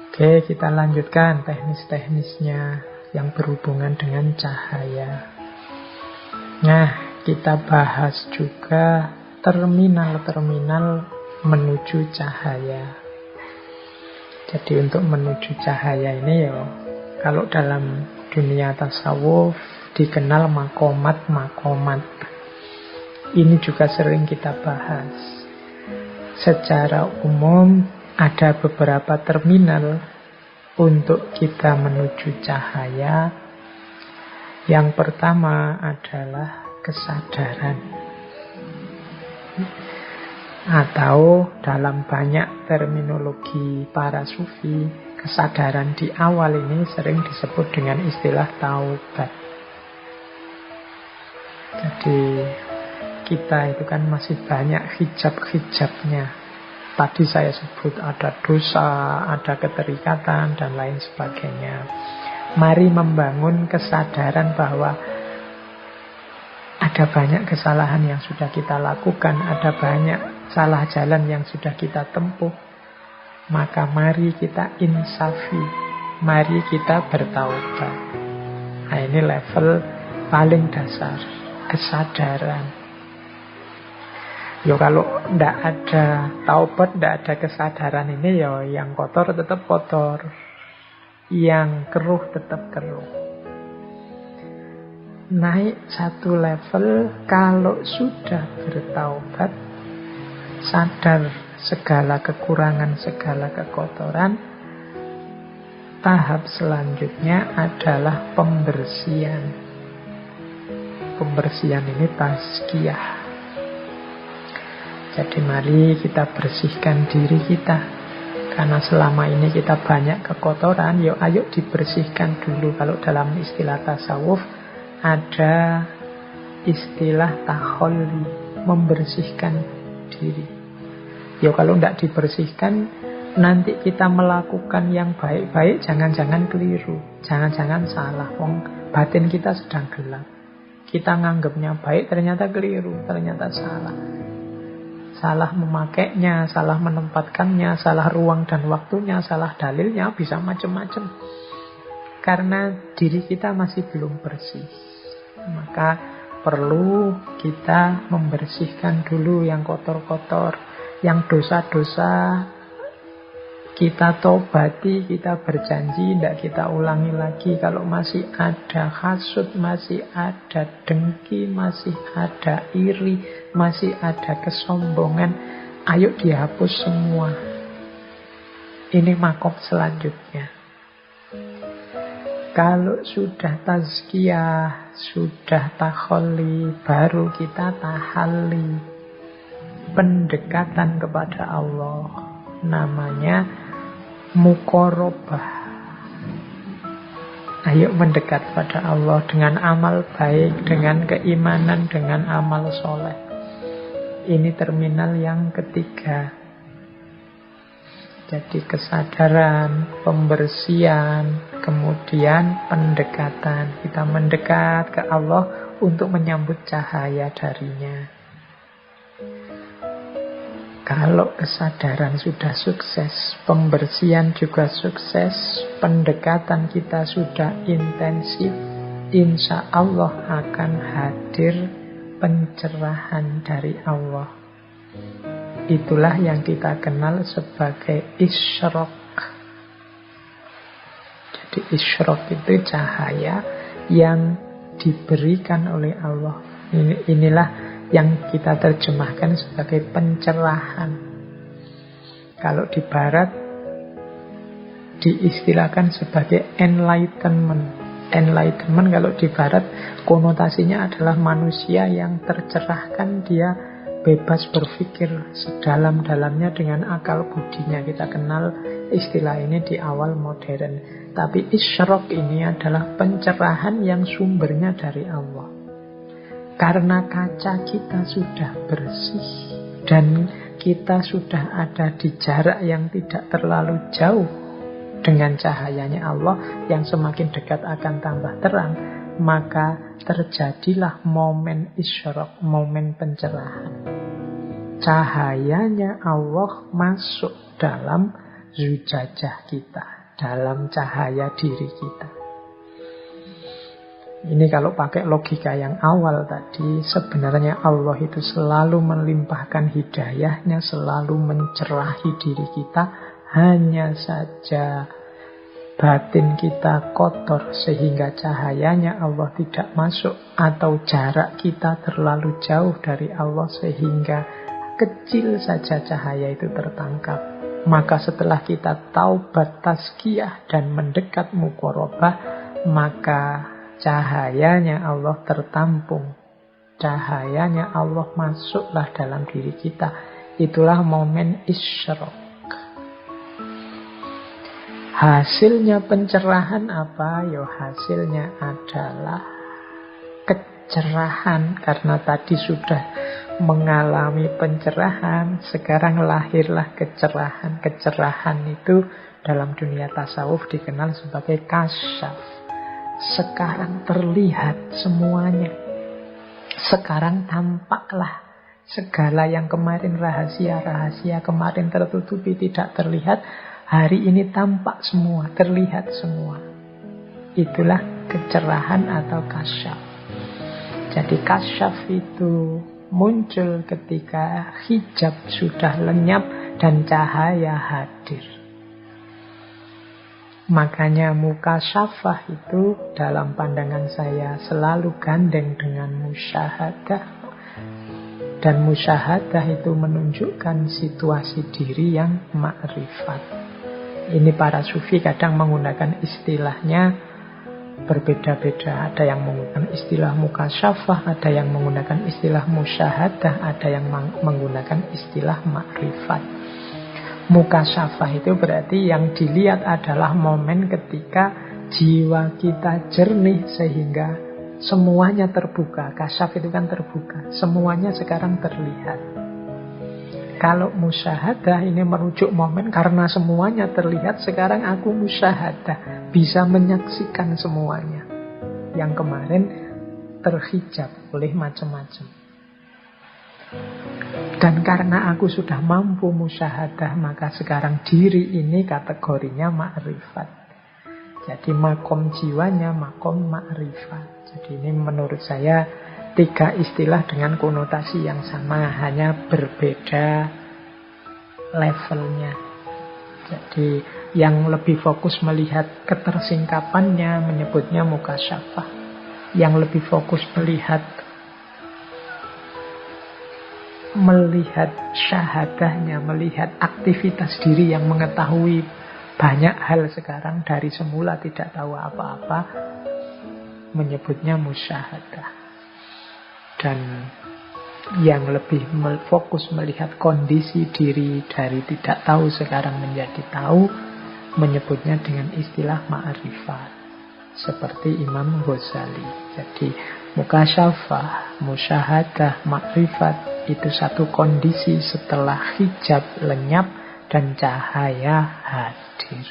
Oke, kita lanjutkan teknis-teknisnya yang berhubungan dengan cahaya. Nah, kita bahas juga terminal-terminal menuju cahaya. Jadi untuk menuju cahaya ini ya, kalau dalam dunia tasawuf dikenal makomat-makomat. Ini juga sering kita bahas. Secara umum ada beberapa terminal untuk kita menuju cahaya. Yang pertama adalah kesadaran. Atau dalam banyak terminologi para sufi, kesadaran di awal ini sering disebut dengan istilah taubat. Jadi kita itu kan masih banyak hijab-hijabnya. Tadi saya sebut ada dosa, ada keterikatan, dan lain sebagainya. Mari membangun kesadaran bahwa ada banyak kesalahan yang sudah kita lakukan, ada banyak salah jalan yang sudah kita tempuh. Maka mari kita insafi, mari kita bertaubat. Nah, ini level paling dasar, kesadaran. Yo kalau ndak ada taubat, ndak ada kesadaran ini, yo yang kotor tetap kotor, yang keruh tetap keruh. Naik satu level kalau sudah bertaubat, sadar segala kekurangan, segala kekotoran. Tahap selanjutnya adalah pembersihan. Pembersihan ini tazkiyah. Jadi mari kita bersihkan diri kita. Karena selama ini kita banyak kekotoran, yuk ayo dibersihkan dulu. Kalau dalam istilah tasawuf ada istilah takholli, membersihkan diri. Ya kalau tidak dibersihkan, nanti kita melakukan yang baik-baik, jangan-jangan keliru, jangan-jangan salah. Wong batin kita sedang gelap. Kita nganggapnya baik, ternyata keliru, ternyata salah. Salah memakainya, salah menempatkannya, salah ruang dan waktunya, salah dalilnya, bisa macam-macam. Karena diri kita masih belum bersih. Maka perlu kita membersihkan dulu yang kotor-kotor, yang dosa-dosa kita tobati, kita berjanji tidak kita ulangi lagi. Kalau masih ada hasud, masih ada dengki, masih ada iri, masih ada kesombongan, ayo dihapus semua. Ini makom selanjutnya. Kalau sudah tazkiyah, sudah takholli, baru kita tahalli, pendekatan kepada Allah. Namanya muqarabah. Ayo mendekat pada Allah dengan amal baik, dengan keimanan, dengan amal soleh. Ini terminal yang ketiga. Jadi kesadaran, pembersihan, kemudian pendekatan. Kita mendekat ke Allah untuk menyambut cahaya darinya. Kalau kesadaran sudah sukses, pembersihan juga sukses, pendekatan kita sudah intensif, insya Allah akan hadir pencerahan dari Allah. Itulah yang kita kenal sebagai isyraq. Jadi isyraq itu cahaya yang diberikan oleh Allah. Inilah yang kita terjemahkan sebagai pencerahan. Kalau di barat diistilahkan sebagai enlightenment. Enlightenment kalau di barat konotasinya adalah manusia yang tercerahkan, dia bebas berpikir sedalam-dalamnya dengan akal budinya. Kita kenal istilah ini di awal modern. Tapi isyraq ini adalah pencerahan yang sumbernya dari Allah. Karena kaca kita sudah bersih dan kita sudah ada di jarak yang tidak terlalu jauh dengan cahayanya Allah, yang semakin dekat akan tambah terang, maka terjadilah momen isyraq, momen pencerahan. Cahayanya Allah masuk dalam zujajah kita, dalam cahaya diri kita. Ini kalau pakai logika yang awal tadi, sebenarnya Allah itu selalu melimpahkan hidayahnya, selalu mencerahi diri kita. Hanya saja batin kita kotor sehingga cahayanya Allah tidak masuk, atau jarak kita terlalu jauh dari Allah sehingga kecil saja cahaya itu tertangkap. Maka setelah kita taubat, tazkiyah dan mendekat muqarabah, maka cahayanya Allah tertampung, cahayanya Allah masuklah dalam diri kita. Itulah momen isyraq. Hasilnya pencerahan apa? Ya hasilnya adalah kecerahan. Karena tadi sudah mengalami pencerahan, sekarang lahirlah kecerahan. Kecerahan itu dalam dunia tasawuf dikenal sebagai kasyaf. Sekarang terlihat semuanya. Sekarang tampaklah segala yang kemarin rahasia-rahasia, kemarin tertutupi, tidak terlihat, hari ini tampak semua, terlihat semua. Itulah kecerahan atau kasyaf. Jadi kasyaf itu muncul ketika hijab sudah lenyap dan cahaya hadir. Makanya mukasyafah itu dalam pandangan saya selalu gandeng dengan musyahadah. Dan musyahadah itu menunjukkan situasi diri yang ma'rifat. Ini para sufi kadang menggunakan istilahnya berbeda-beda. Ada yang menggunakan istilah mukasyafah, ada yang menggunakan istilah musyahadah, ada yang menggunakan istilah ma'rifat. Mukasyafah itu berarti yang dilihat adalah momen ketika jiwa kita jernih sehingga semuanya terbuka. Kasyaf itu kan terbuka, semuanya sekarang terlihat. Kalau musyahadah ini merujuk momen karena semuanya terlihat, sekarang aku musyahadah, bisa menyaksikan semuanya yang kemarin terhijab oleh macam-macam. Dan karena aku sudah mampu musyahadah, maka sekarang diri ini kategorinya ma'rifat. Jadi makom jiwanya makom ma'rifat. Jadi ini menurut saya 3 istilah dengan konotasi yang sama, hanya berbeda levelnya. Jadi yang lebih fokus melihat ketersingkapannya menyebutnya mukasyafah. Yang lebih fokus melihat syahadahnya, melihat aktivitas diri yang mengetahui banyak hal sekarang dari semula tidak tahu apa-apa, menyebutnya musyahadah. Dan yang lebih fokus melihat kondisi diri dari tidak tahu sekarang menjadi tahu, menyebutnya dengan istilah ma'rifat, seperti Imam Ghazali. Jadi mukasyafah, musyahadah, ma'rifat itu satu kondisi setelah hijab lenyap dan cahaya hadir.